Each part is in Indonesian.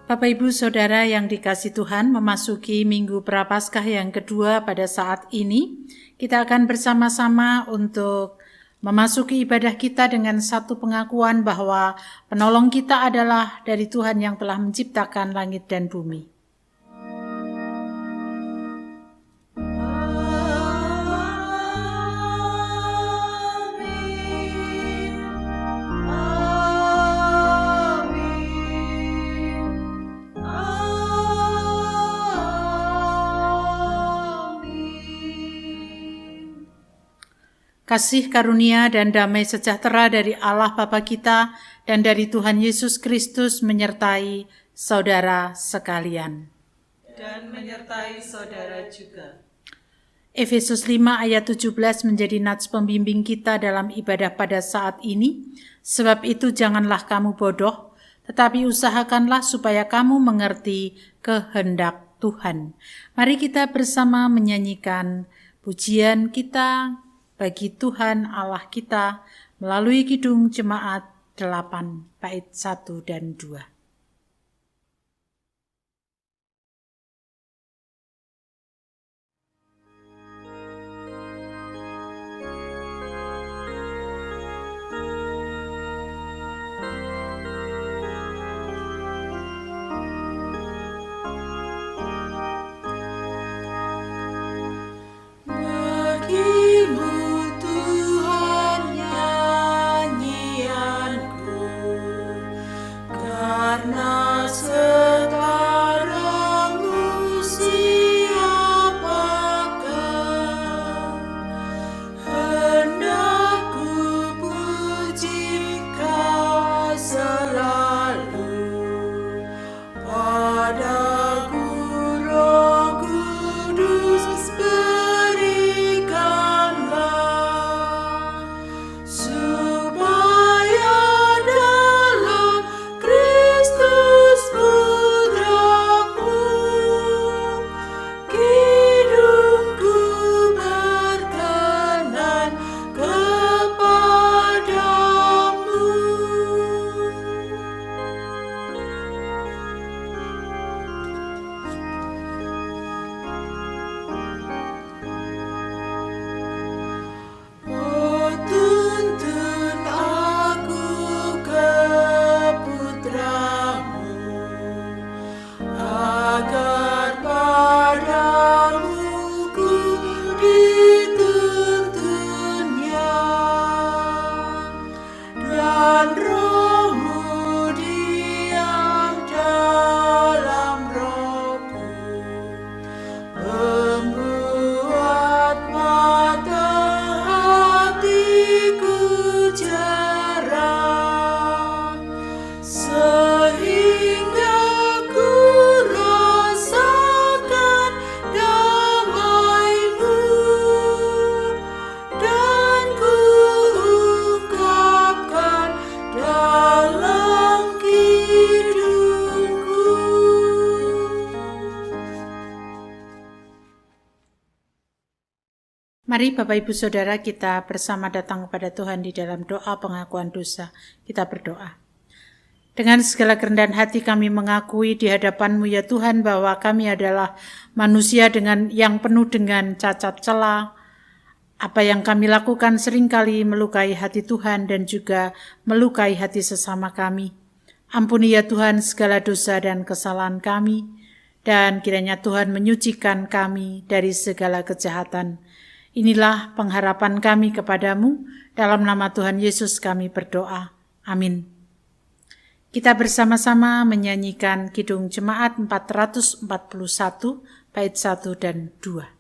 Bapak Ibu Saudara yang dikasihi Tuhan, memasuki Minggu Prapaskah yang kedua pada saat ini, kita akan bersama-sama untuk memasuki ibadah kita dengan satu pengakuan bahwa penolong kita adalah dari Tuhan yang telah menciptakan langit dan bumi. Kasih karunia dan damai sejahtera dari Allah Bapa kita dan dari Tuhan Yesus Kristus menyertai saudara sekalian. Dan menyertai saudara juga. Efesus 5 ayat 17 menjadi nats pembimbing kita dalam ibadah pada saat ini. Sebab itu janganlah kamu bodoh, tetapi usahakanlah supaya kamu mengerti kehendak Tuhan. Mari kita bersama menyanyikan pujian kita bagi Tuhan Allah kita melalui Kidung Jemaat 8 bait 1 dan 2. Mari Bapak Ibu Saudara kita bersama datang kepada Tuhan di dalam doa pengakuan dosa. Kita berdoa. Dengan segala kerendahan hati kami mengakui di hadapan-Mu ya Tuhan bahwa kami adalah manusia yang penuh dengan cacat celah. Apa yang kami lakukan seringkali melukai hati Tuhan dan juga melukai hati sesama kami. Ampuni ya Tuhan segala dosa dan kesalahan kami, dan kiranya Tuhan menyucikan kami dari segala kejahatan. Inilah pengharapan kami kepadamu, dalam nama Tuhan Yesus kami berdoa. Amin. Kita bersama-sama menyanyikan Kidung Jemaat 441, bait 1 dan 2.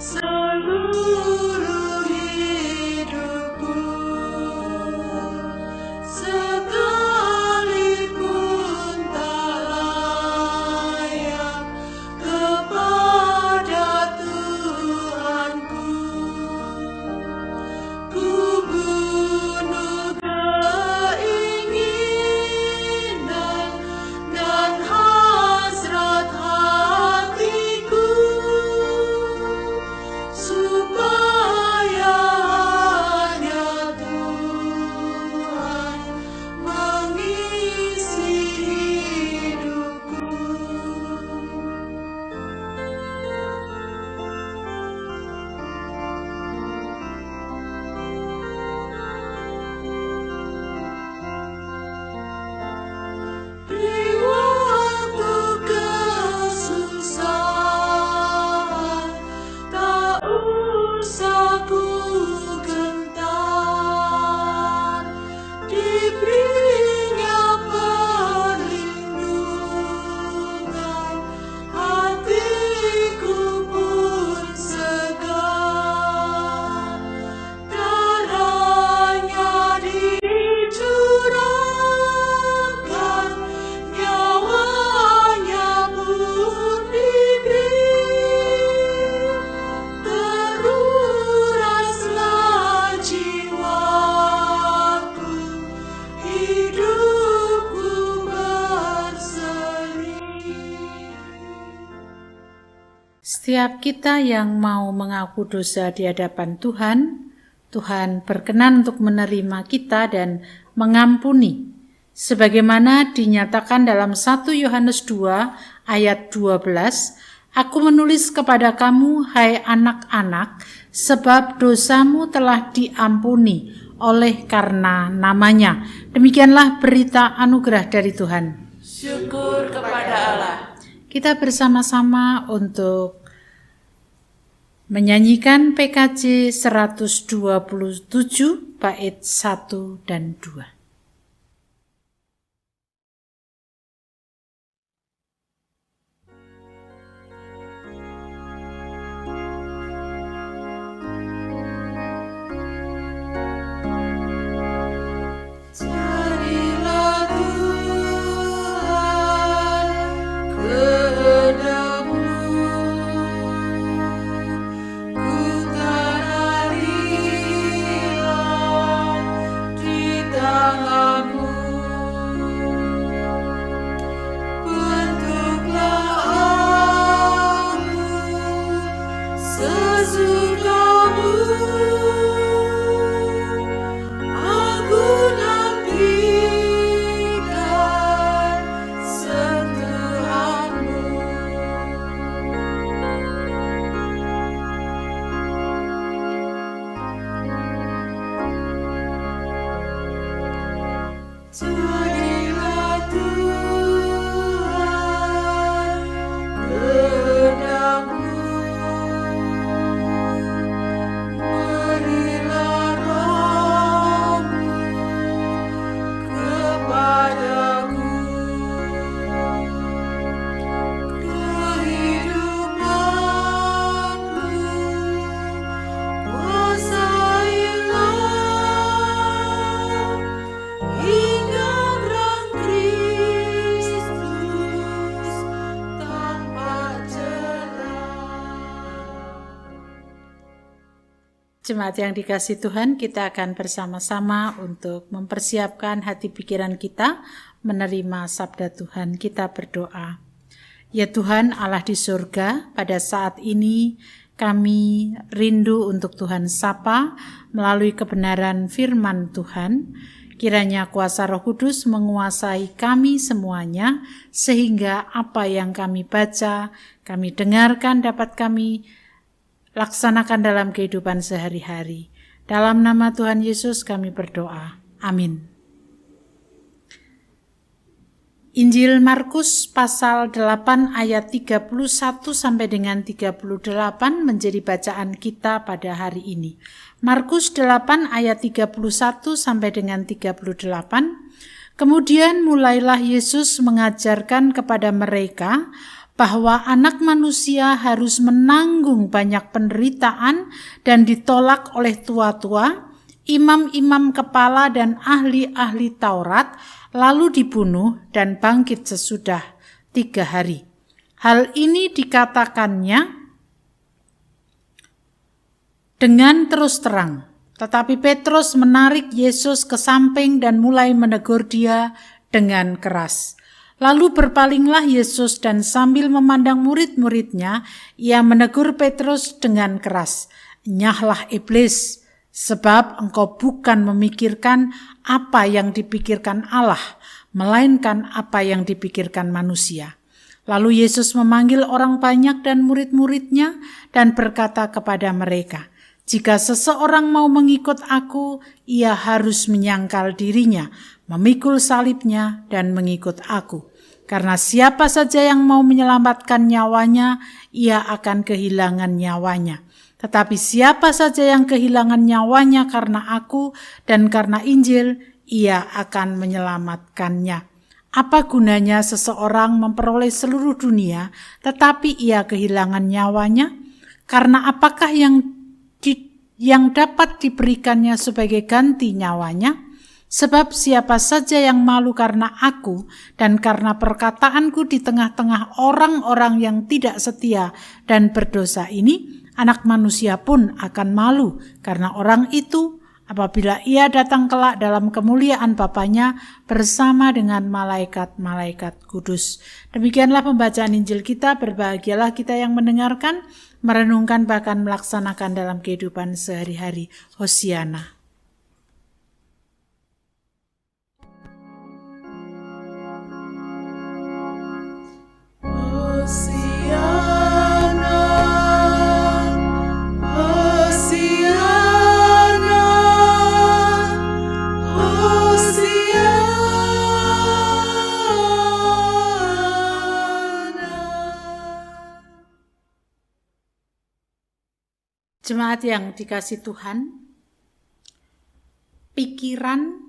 Seluruh hidupku Setiap kita yang mau mengaku dosa di hadapan Tuhan, Tuhan berkenan untuk menerima kita dan mengampuni. Sebagaimana dinyatakan dalam 1 Yohanes 2 ayat 12, Aku menulis kepada kamu, hai anak-anak, sebab dosamu telah diampuni oleh karena namanya. Demikianlah berita anugerah dari Tuhan. Syukur kepada Allah. Kita bersama-sama untuk menyanyikan PKJ 127 bait 1 dan 2. Jemaat yang dikasihi Tuhan, kita akan bersama-sama untuk mempersiapkan hati pikiran kita menerima sabda Tuhan. Kita berdoa. Ya Tuhan Allah di surga, pada saat ini kami rindu untuk Tuhan sapa melalui kebenaran firman Tuhan. Kiranya kuasa Roh Kudus menguasai kami semuanya, sehingga apa yang kami baca, kami dengarkan dapat kami laksanakan dalam kehidupan sehari-hari. Dalam nama Tuhan Yesus kami berdoa. Amin. Injil Markus pasal 8 ayat 31 sampai dengan 38 menjadi bacaan kita pada hari ini. Markus 8 ayat 31 sampai dengan 38. Kemudian mulailah Yesus mengajarkan kepada mereka bahwa anak manusia harus menanggung banyak penderitaan dan ditolak oleh tua-tua, imam-imam kepala dan ahli-ahli Taurat, lalu dibunuh dan bangkit sesudah 3 hari. Hal ini dikatakannya dengan terus terang. Tetapi Petrus menarik Yesus ke samping dan mulai menegur dia dengan keras. Lalu berpalinglah Yesus dan sambil memandang murid-muridnya, ia menegur Petrus dengan keras, "Nyahlah iblis, sebab engkau bukan memikirkan apa yang dipikirkan Allah, melainkan apa yang dipikirkan manusia." Lalu Yesus memanggil orang banyak dan murid-muridnya dan berkata kepada mereka, "Jika seseorang mau mengikut aku, ia harus menyangkal dirinya, memikul salibnya dan mengikut aku. Karena siapa saja yang mau menyelamatkan nyawanya, ia akan kehilangan nyawanya. Tetapi siapa saja yang kehilangan nyawanya karena aku dan karena Injil, ia akan menyelamatkannya. Apa gunanya seseorang memperoleh seluruh dunia, tetapi ia kehilangan nyawanya? Karena apakah yang dapat diberikannya sebagai ganti nyawanya? Sebab siapa saja yang malu karena aku dan karena perkataanku di tengah-tengah orang-orang yang tidak setia dan berdosa ini, Anak Manusia pun akan malu karena orang itu apabila ia datang kelak dalam kemuliaan Bapanya bersama dengan malaikat-malaikat kudus. Demikianlah pembacaan Injil kita. Berbahagialah kita yang mendengarkan, merenungkan, bahkan melaksanakan dalam kehidupan sehari-hari. Hosiana. Jemaat yang dikasih Tuhan, pikiran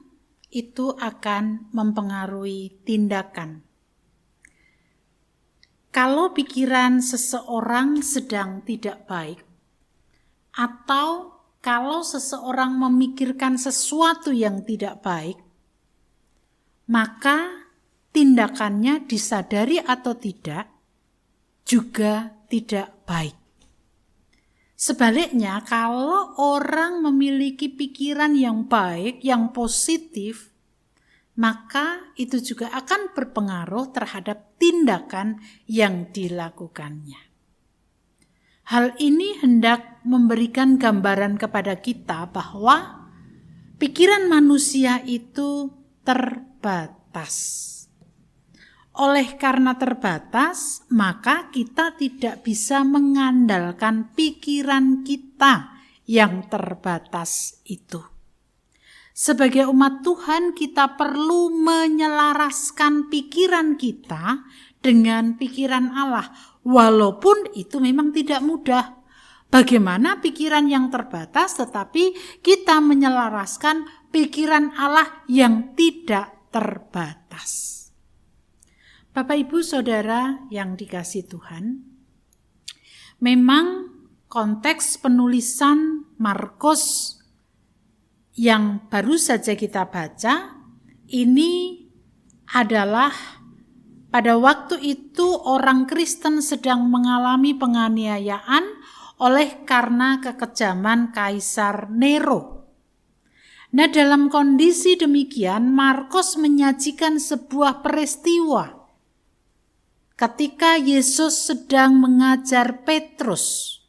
itu akan mempengaruhi tindakan. Kalau pikiran seseorang sedang tidak baik, atau kalau seseorang memikirkan sesuatu yang tidak baik, maka tindakannya disadari atau tidak juga tidak baik. Sebaliknya, kalau orang memiliki pikiran yang baik, yang positif, maka itu juga akan berpengaruh terhadap tindakan yang dilakukannya. Hal ini hendak memberikan gambaran kepada kita bahwa pikiran manusia itu terbatas. Oleh karena terbatas, maka kita tidak bisa mengandalkan pikiran kita yang terbatas itu. Sebagai umat Tuhan, kita perlu menyelaraskan pikiran kita dengan pikiran Allah, walaupun itu memang tidak mudah. Bagaimana pikiran yang terbatas, tetapi kita menyelaraskan pikiran Allah yang tidak terbatas. Bapak, Ibu, Saudara yang dikasihi Tuhan, memang konteks penulisan Markus yang baru saja kita baca, ini adalah pada waktu itu orang Kristen sedang mengalami penganiayaan oleh karena kekejaman Kaisar Nero. Nah, dalam kondisi demikian, Markus menyajikan sebuah peristiwa ketika Yesus sedang mengajar Petrus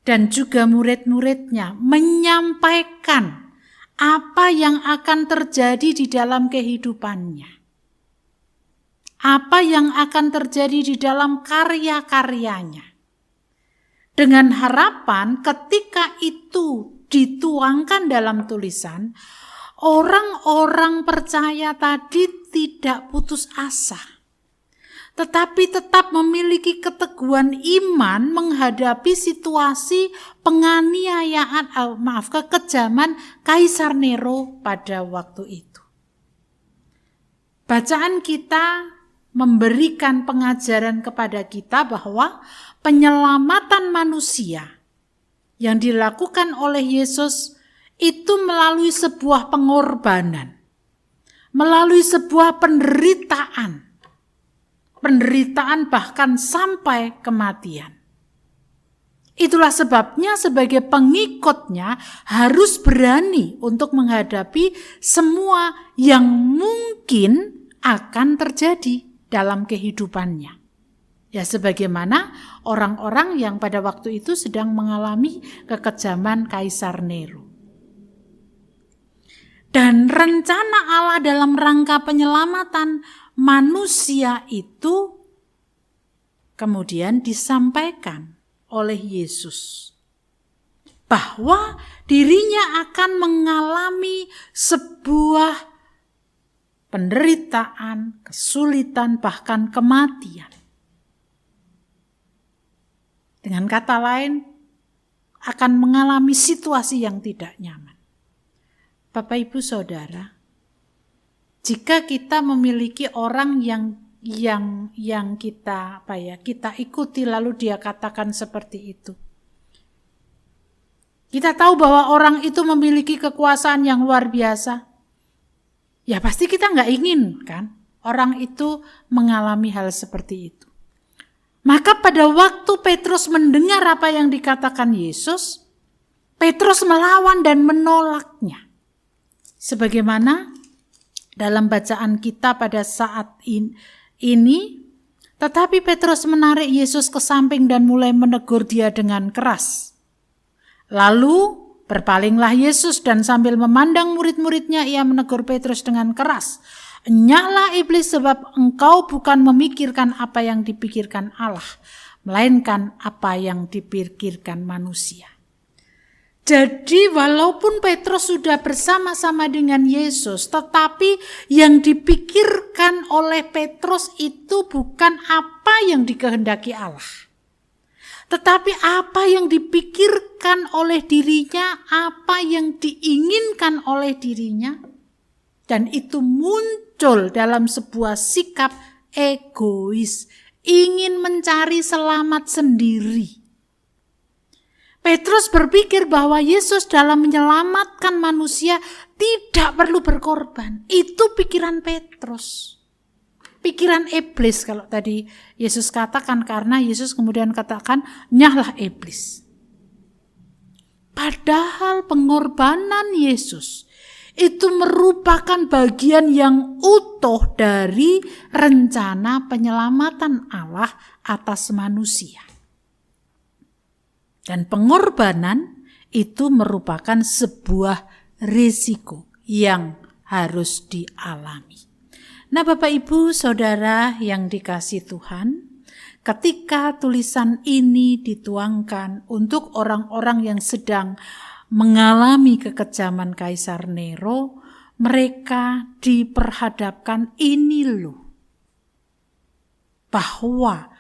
dan juga murid-muridnya menyampaikan apa yang akan terjadi di dalam kehidupannya. Apa yang akan terjadi di dalam karya-karyanya. Dengan harapan ketika itu dituangkan dalam tulisan, orang-orang percaya tadi tidak putus asa, tetapi tetap memiliki keteguhan iman menghadapi situasi penganiayaan, kekejaman Kaisar Nero pada waktu itu. Bacaan kita memberikan pengajaran kepada kita bahwa penyelamatan manusia yang dilakukan oleh Yesus itu melalui sebuah pengorbanan, melalui sebuah penderitaan bahkan sampai kematian. Itulah sebabnya sebagai pengikutnya harus berani untuk menghadapi semua yang mungkin akan terjadi dalam kehidupannya. Ya, sebagaimana orang-orang yang pada waktu itu sedang mengalami kekejaman Kaisar Nero. Dan rencana Allah dalam rangka penyelamatan manusia itu kemudian disampaikan oleh Yesus bahwa dirinya akan mengalami sebuah penderitaan, kesulitan, bahkan kematian. Dengan kata lain, akan mengalami situasi yang tidak nyaman. Bapak, Ibu, Saudara, jika kita memiliki orang yang kita ikuti lalu dia katakan seperti itu, kita tahu bahwa orang itu memiliki kekuasaan yang luar biasa, ya pasti kita nggak ingin kan orang itu mengalami hal seperti itu. Maka pada waktu Petrus mendengar apa yang dikatakan Yesus, Petrus melawan dan menolaknya. Sebagaimana dalam bacaan kita pada saat ini, tetapi Petrus menarik Yesus ke samping dan mulai menegur dia dengan keras. Lalu berpalinglah Yesus dan sambil memandang murid-muridnya ia menegur Petrus dengan keras. Enyahlah iblis, sebab engkau bukan memikirkan apa yang dipikirkan Allah, melainkan apa yang dipikirkan manusia. Jadi walaupun Petrus sudah bersama-sama dengan Yesus, tetapi yang dipikirkan oleh Petrus itu bukan apa yang dikehendaki Allah. Tetapi apa yang dipikirkan oleh dirinya, apa yang diinginkan oleh dirinya. Dan itu muncul dalam sebuah sikap egois, ingin mencari selamat sendiri. Petrus berpikir bahwa Yesus dalam menyelamatkan manusia tidak perlu berkorban. Itu pikiran Petrus. Pikiran iblis kalau tadi Yesus katakan, karena Yesus kemudian katakan, nyahlah iblis. Padahal pengorbanan Yesus itu merupakan bagian yang utuh dari rencana penyelamatan Allah atas manusia. Dan pengorbanan itu merupakan sebuah risiko yang harus dialami. Nah, Bapak Ibu Saudara yang dikasihi Tuhan, ketika tulisan ini dituangkan untuk orang-orang yang sedang mengalami kekejaman Kaisar Nero, mereka diperhadapkan ini loh, bahwa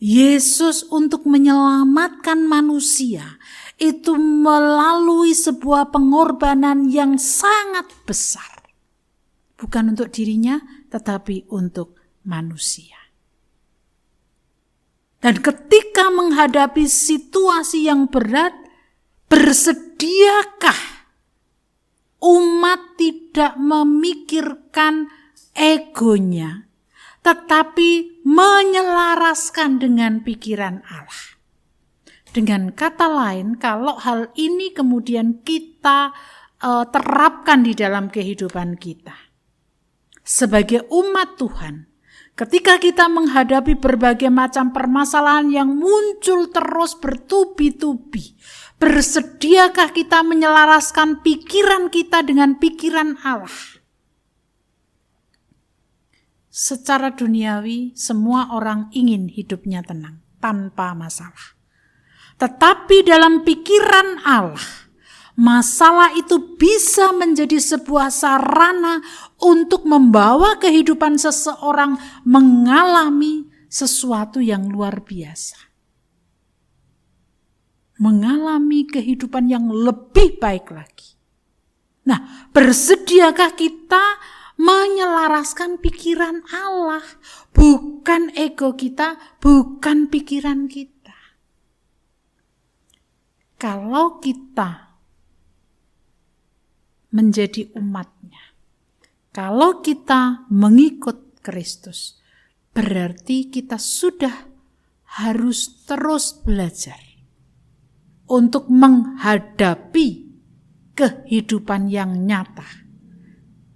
Yesus untuk menyelamatkan manusia itu melalui sebuah pengorbanan yang sangat besar. Bukan untuk dirinya, tetapi untuk manusia. Dan ketika menghadapi situasi yang berat, bersediakah umat tidak memikirkan egonya, tetapi menyelaraskan dengan pikiran Allah. Dengan kata lain, kalau hal ini kemudian kita terapkan di dalam kehidupan kita, sebagai umat Tuhan, ketika kita menghadapi berbagai macam permasalahan yang muncul terus bertubi-tubi, bersediakah kita menyelaraskan pikiran kita dengan pikiran Allah? Secara duniawi, semua orang ingin hidupnya tenang, tanpa masalah. Tetapi dalam pikiran Allah, masalah itu bisa menjadi sebuah sarana untuk membawa kehidupan seseorang mengalami sesuatu yang luar biasa. Mengalami kehidupan yang lebih baik lagi. Nah, bersediakah kita menyelaraskan pikiran Allah, bukan ego kita, bukan pikiran kita. Kalau kita menjadi umatnya, kalau kita mengikut Kristus, berarti kita sudah harus terus belajar untuk menghadapi kehidupan yang nyata.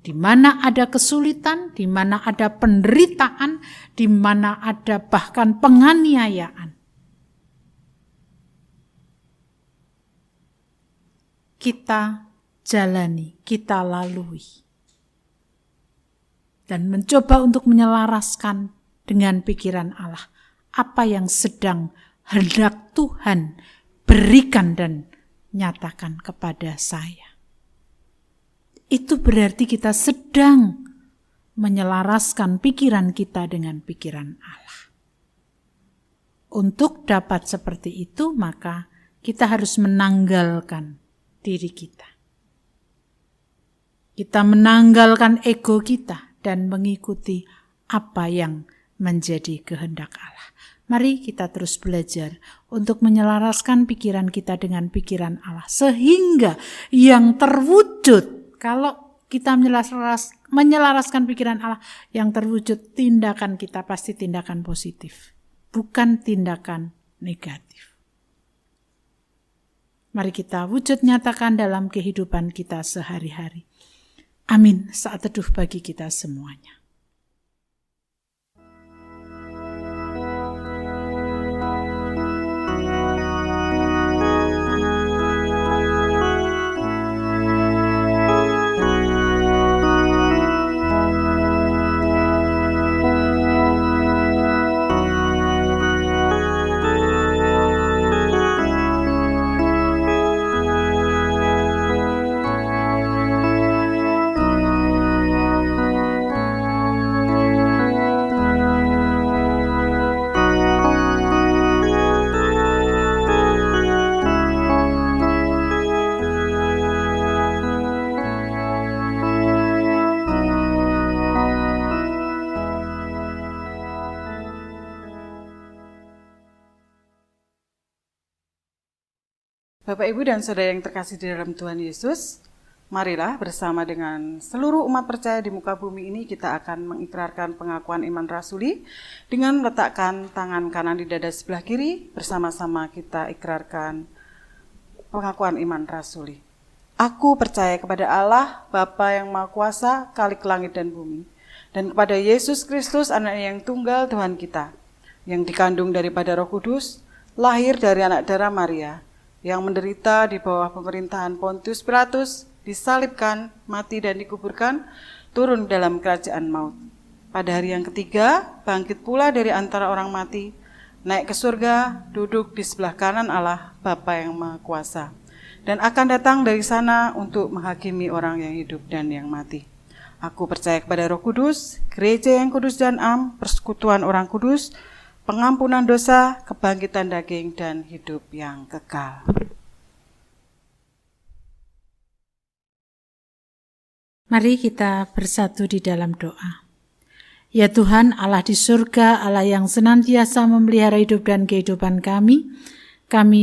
Di mana ada kesulitan, di mana ada penderitaan, di mana ada bahkan penganiayaan. Kita jalani, kita lalui. Dan mencoba untuk menyelaraskan dengan pikiran Allah apa yang sedang hendak Tuhan berikan dan nyatakan kepada saya. Itu berarti kita sedang menyelaraskan pikiran kita dengan pikiran Allah. Untuk dapat seperti itu, maka kita harus menanggalkan diri kita. Kita menanggalkan ego kita dan mengikuti apa yang menjadi kehendak Allah. Mari kita terus belajar untuk menyelaraskan pikiran kita dengan pikiran Allah. Sehingga yang terwujud, kalau kita menyelaraskan pikiran Allah, yang terwujud tindakan kita pasti tindakan positif, bukan tindakan negatif. mari kita wujud nyatakan dalam kehidupan kita sehari-hari. Amin. Saat teduh bagi kita semuanya. Bapak, Ibu, dan Saudara yang terkasih di dalam Tuhan Yesus, marilah bersama dengan seluruh umat percaya di muka bumi ini kita akan mengikrarkan pengakuan iman rasuli dengan meletakkan tangan kanan di dada sebelah kiri. Bersama-sama kita ikrarkan pengakuan iman rasuli. Aku percaya kepada Allah, Bapa yang Maha Kuasa, Khalik langit dan bumi, dan kepada Yesus Kristus, Anak-Nya yang tunggal Tuhan kita, yang dikandung daripada Roh Kudus, lahir dari anak darah Maria, yang menderita di bawah pemerintahan Pontius Pilatus, disalibkan, mati dan dikuburkan, turun dalam kerajaan maut. Pada hari yang ketiga, bangkit pula dari antara orang mati, naik ke surga, duduk di sebelah kanan Allah, Bapa yang Maha Kuasa, dan akan datang dari sana untuk menghakimi orang yang hidup dan yang mati. Aku percaya kepada Roh Kudus, gereja yang kudus dan am, persekutuan orang kudus, pengampunan dosa, kebangkitan daging, dan hidup yang kekal. Mari kita bersatu di dalam doa. Ya Tuhan, Allah di surga, Allah yang senantiasa memelihara hidup dan kehidupan kami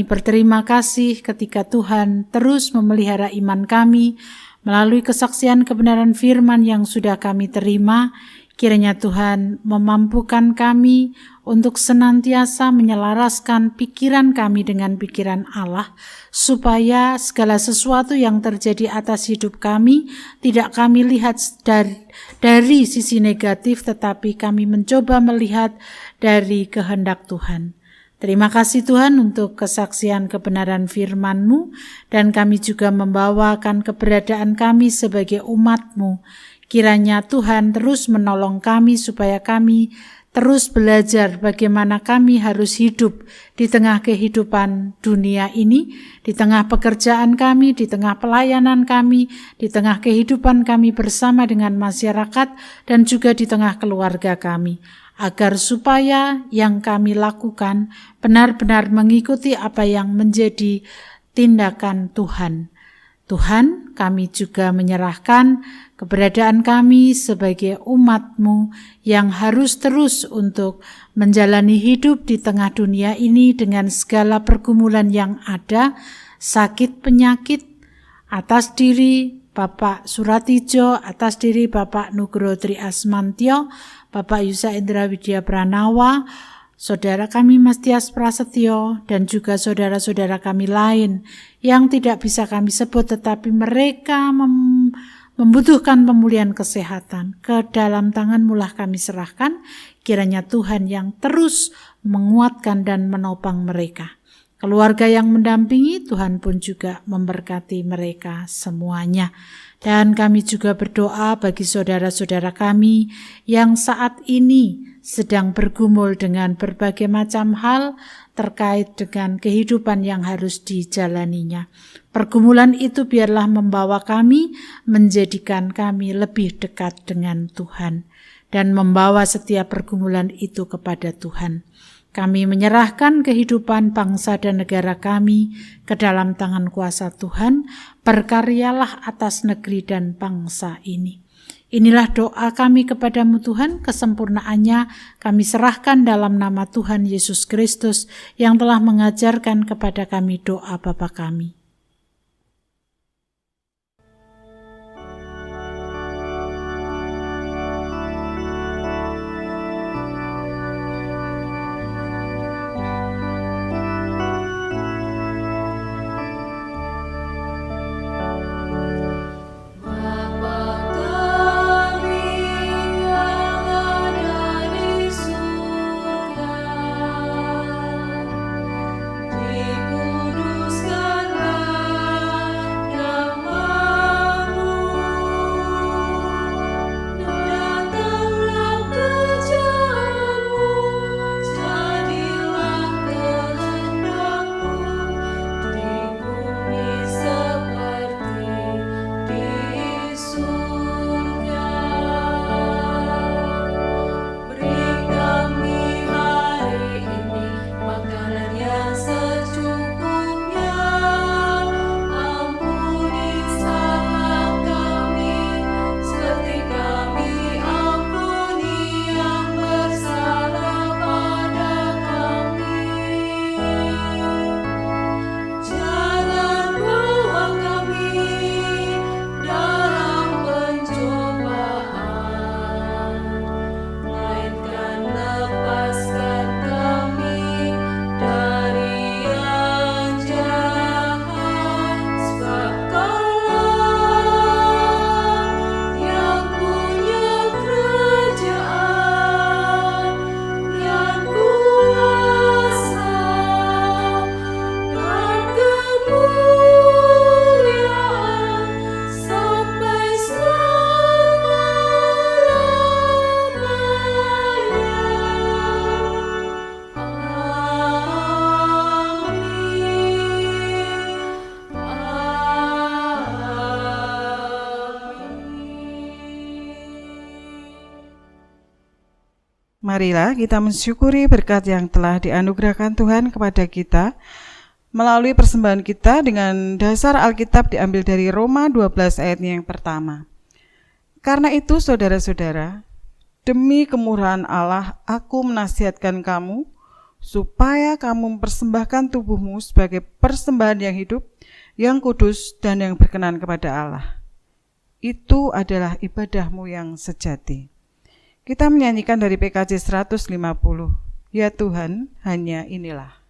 berterima kasih ketika Tuhan terus memelihara iman kami melalui kesaksian kebenaran firman yang sudah kami terima. Kiranya Tuhan memampukan kami untuk senantiasa menyelaraskan pikiran kami dengan pikiran Allah, supaya segala sesuatu yang terjadi atas hidup kami tidak kami lihat dari sisi negatif, tetapi kami mencoba melihat dari kehendak Tuhan. Terima kasih Tuhan untuk kesaksian kebenaran firman-Mu, dan kami juga membawakan keberadaan kami sebagai umat-Mu. Kiranya Tuhan terus menolong kami supaya kami terus belajar bagaimana kami harus hidup di tengah kehidupan dunia ini, di tengah pekerjaan kami, di tengah pelayanan kami, di tengah kehidupan kami bersama dengan masyarakat, dan juga di tengah keluarga kami, agar supaya yang kami lakukan benar-benar mengikuti apa yang menjadi tindakan Tuhan. Tuhan, kami juga menyerahkan keberadaan kami sebagai umat-Mu yang harus terus untuk menjalani hidup di tengah dunia ini dengan segala pergumulan yang ada, sakit penyakit, atas diri Bapak Suratijo, atas diri Bapak Nugroho Tri Asmantio, Bapak Yusa Indra Widya Pranawa, saudara kami Mas Tias Prasetyo, dan juga saudara-saudara kami lain yang tidak bisa kami sebut, tetapi mereka membutuhkan pemulihan kesehatan. Ke dalam Tangan-Mu lah kami serahkan, kiranya Tuhan yang terus menguatkan dan menopang mereka. Keluarga yang mendampingi, Tuhan pun juga memberkati mereka semuanya. Dan kami juga berdoa bagi saudara-saudara kami yang saat ini sedang bergumul dengan berbagai macam hal terkait dengan kehidupan yang harus dijalaninya. Pergumulan itu biarlah membawa kami, menjadikan kami lebih dekat dengan Tuhan, dan membawa setiap pergumulan itu kepada Tuhan. Kami menyerahkan kehidupan bangsa dan negara kami ke dalam tangan kuasa Tuhan. Berkaryalah atas negeri dan bangsa ini. Inilah doa kami kepadamu Tuhan, kesempurnaannya kami serahkan dalam nama Tuhan Yesus Kristus yang telah mengajarkan kepada kami doa Bapa kami. Marilah kita mensyukuri berkat yang telah dianugerahkan Tuhan kepada kita melalui persembahan kita dengan dasar Alkitab diambil dari Roma 12 ayatnya yang pertama. Karena itu saudara-saudara, demi kemurahan Allah aku menasihatkan kamu supaya kamu mempersembahkan tubuhmu sebagai persembahan yang hidup, yang kudus dan yang berkenan kepada Allah. Itu adalah ibadahmu yang sejati. Kita menyanyikan dari PKJ 150. Ya Tuhan, hanya inilah.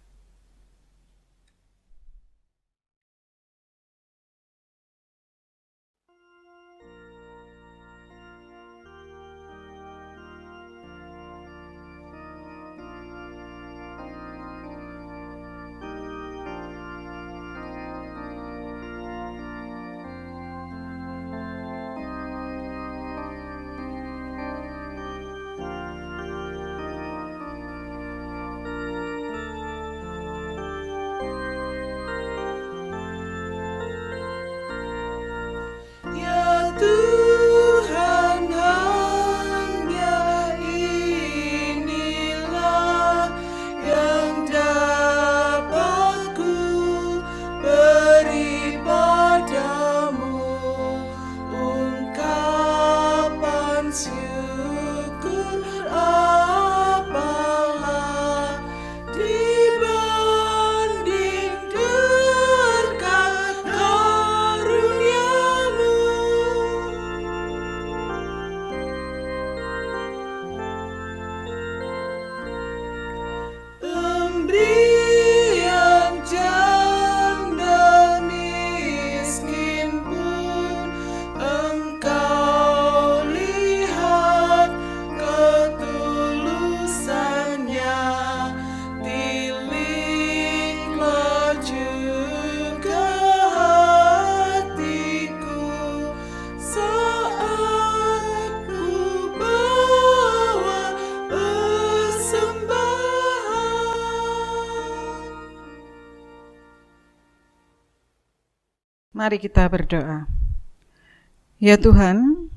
Mari kita berdoa. Ya Tuhan,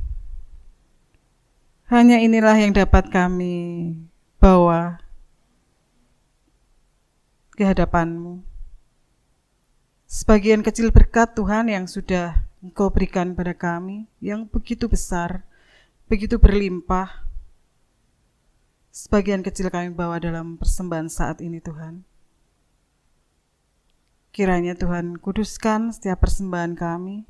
hanya inilah yang dapat kami bawa ke hadapan-Mu. Sebagian kecil berkat Tuhan yang sudah Engkau berikan pada kami, yang begitu besar, begitu berlimpah. Sebagian kecil kami bawa dalam persembahan saat ini Tuhan. Kiranya Tuhan kuduskan setiap persembahan kami,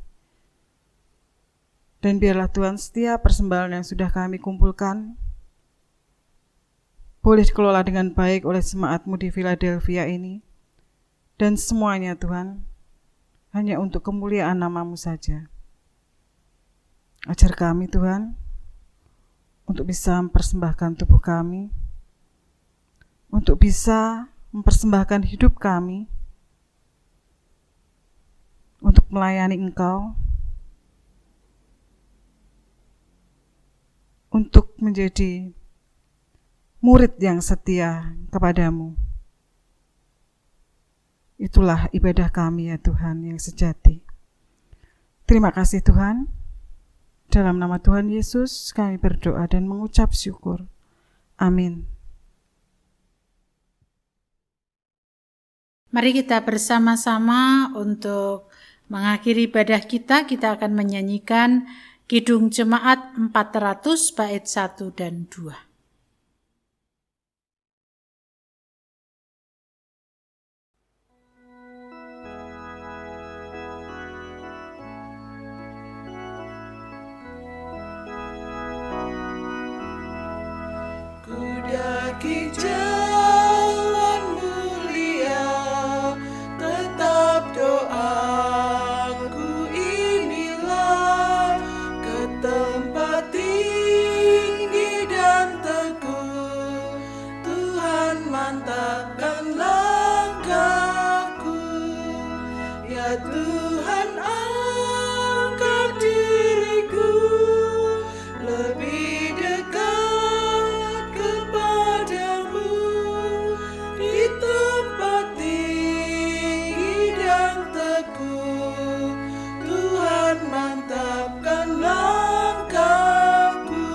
dan biarlah Tuhan setiap persembahan yang sudah kami kumpulkan boleh dikelola dengan baik oleh jemaat-Mu di Philadelphia ini, dan semuanya Tuhan hanya untuk kemuliaan nama-Mu saja. Ajar kami Tuhan untuk bisa mempersembahkan tubuh kami, untuk bisa mempersembahkan hidup kami, untuk melayani Engkau, untuk menjadi murid yang setia kepadamu. Itulah ibadah kami ya Tuhan yang sejati. Terima kasih Tuhan. Dalam nama Tuhan Yesus kami berdoa dan mengucap syukur. Amin. Mari kita bersama-sama untuk mengakhiri ibadah kita akan menyanyikan Kidung Jemaat 400 bait 1 dan 2. Kudaki jalan mulia, tetap doaku inilah, ke tempat tinggi dan teguh, Tuhan mantapkan langkahku. Ya Tuhan, angkat diriku lebih dekat kepadamu, di tempat tinggi dan teguh, Tuhan mantapkan langkahku.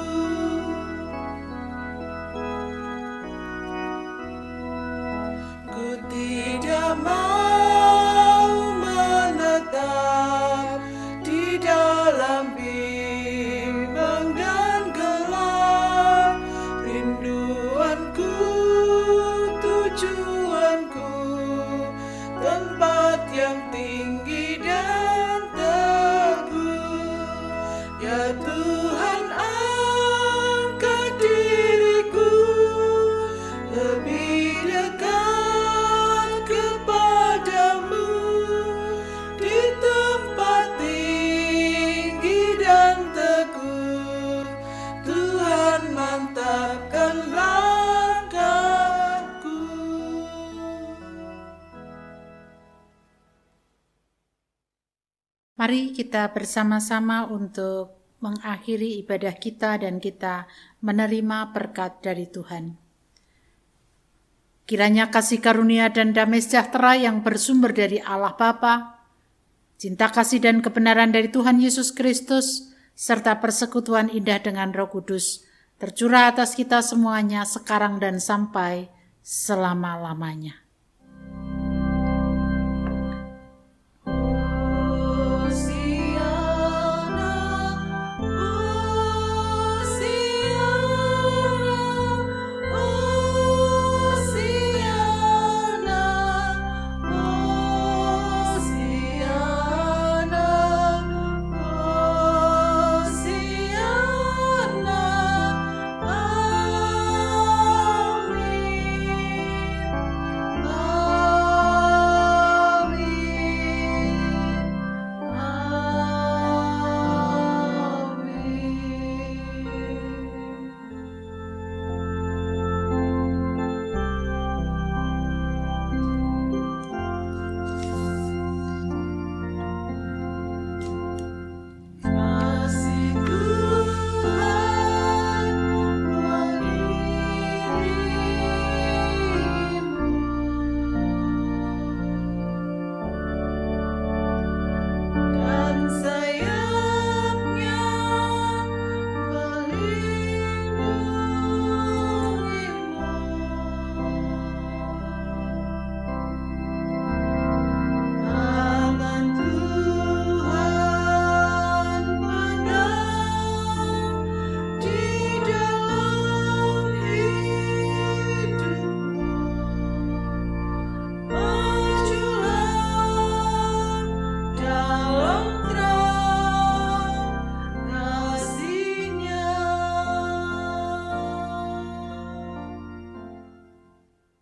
Mari kita bersama-sama untuk mengakhiri ibadah kita dan kita menerima berkat dari Tuhan. Kiranya kasih karunia dan damai sejahtera yang bersumber dari Allah Bapa, cinta kasih dan kebenaran dari Tuhan Yesus Kristus, serta persekutuan indah dengan Roh Kudus, tercurah atas kita semuanya sekarang dan sampai selama-lamanya. Dan saya